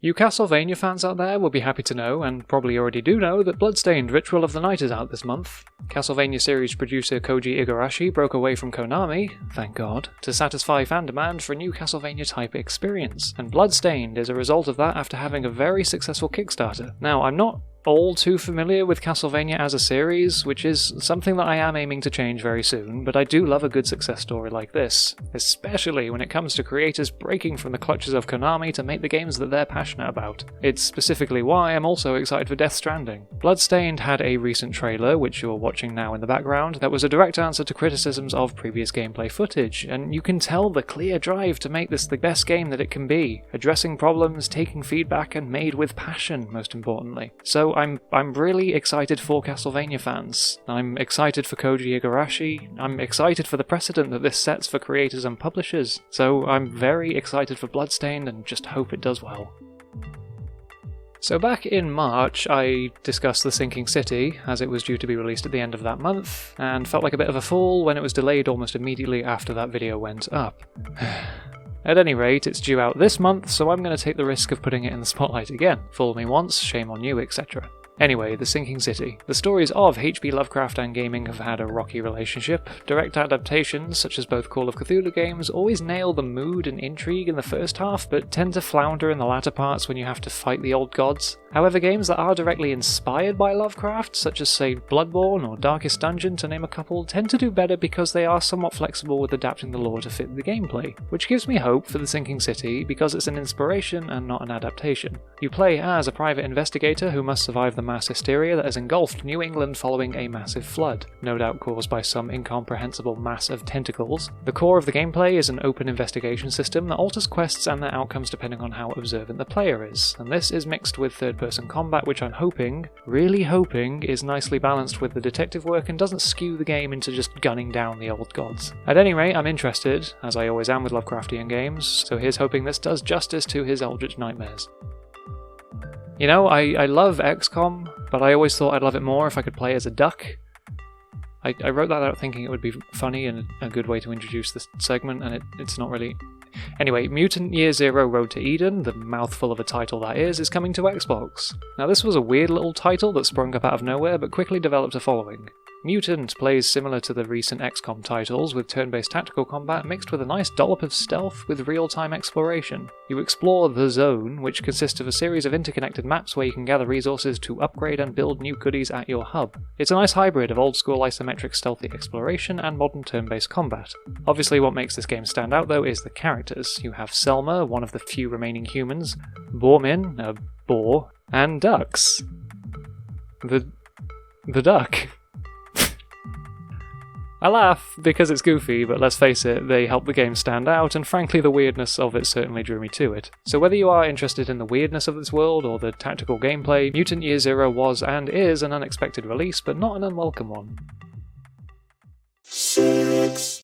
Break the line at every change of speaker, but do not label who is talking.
You Castlevania fans out there will be happy to know, and probably already do know, that Bloodstained Ritual of the Night is out this month. Castlevania series producer Koji Igarashi broke away from Konami, thank God, to satisfy fan demand for a new Castlevania-type experience, and Bloodstained is a result of that after having a very successful Kickstarter. Now, I'm not all too familiar with Castlevania as a series, which is something that I am aiming to change very soon, but I do love a good success story like this, especially when it comes to creators breaking from the clutches of Konami to make the games that they're passionate about. It's specifically why I'm also excited for Death Stranding. Bloodstained had a recent trailer, which you're watching now in the background, that was a direct answer to criticisms of previous gameplay footage, and you can tell the clear drive to make this the best game that it can be, addressing problems, taking feedback, and made with passion, most importantly. So I'm really excited for Castlevania fans. I'm excited for Koji Igarashi. I'm excited for the precedent that this sets for creators and publishers. So I'm very excited for Bloodstained and just hope it does well. So back in March, I discussed The Sinking City, as it was due to be released at the end of that month, and felt like a bit of a fool when it was delayed almost immediately after that video went up. At any rate, it's due out this month, so I'm going to take the risk of putting it in the spotlight again. Fool me once, shame on you, etc. Anyway, The Sinking City. The stories of H.P. Lovecraft and gaming have had a rocky relationship. Direct adaptations, such as both Call of Cthulhu games, always nail the mood and intrigue in the first half, but tend to flounder in the latter parts when you have to fight the old gods. However, games that are directly inspired by Lovecraft, such as say Bloodborne or Darkest Dungeon to name a couple, tend to do better because they are somewhat flexible with adapting the lore to fit the gameplay, which gives me hope for The Sinking City because it's an inspiration and not an adaptation. You play as a private investigator who must survive the mass hysteria that has engulfed New England following a massive flood, no doubt caused by some incomprehensible mass of tentacles. The core of the gameplay is an open investigation system that alters quests and their outcomes depending on how observant the player is, and this is mixed with third-person combat, which I'm hoping, really hoping, is nicely balanced with the detective work and doesn't skew the game into just gunning down the old gods. At any rate, I'm interested, as I always am with Lovecraftian games, so here's hoping this does justice to his eldritch nightmares. You know, I love XCOM, but I always thought I'd love it more if I could play as a duck. I wrote that out thinking it would be funny and a good way to introduce this segment, and it's not really. Anyway, Mutant Year Zero Road to Eden, the mouthful of a title that is coming to Xbox. Now this was a weird little title that sprung up out of nowhere, but quickly developed a following. Mutant plays similar to the recent XCOM titles, with turn-based tactical combat mixed with a nice dollop of stealth with real-time exploration. You explore the Zone, which consists of a series of interconnected maps where you can gather resources to upgrade and build new goodies at your hub. It's a nice hybrid of old-school isometric stealthy exploration and modern turn-based combat. Obviously what makes this game stand out though is the characters. You have Selma, one of the few remaining humans, Boormin, a boar, and ducks. The duck. I laugh because it's goofy, but let's face it, they help the game stand out, and frankly the weirdness of it certainly drew me to it. So whether you are interested in the weirdness of this world or the tactical gameplay, Mutant Year Zero was and is an unexpected release, but not an unwelcome one.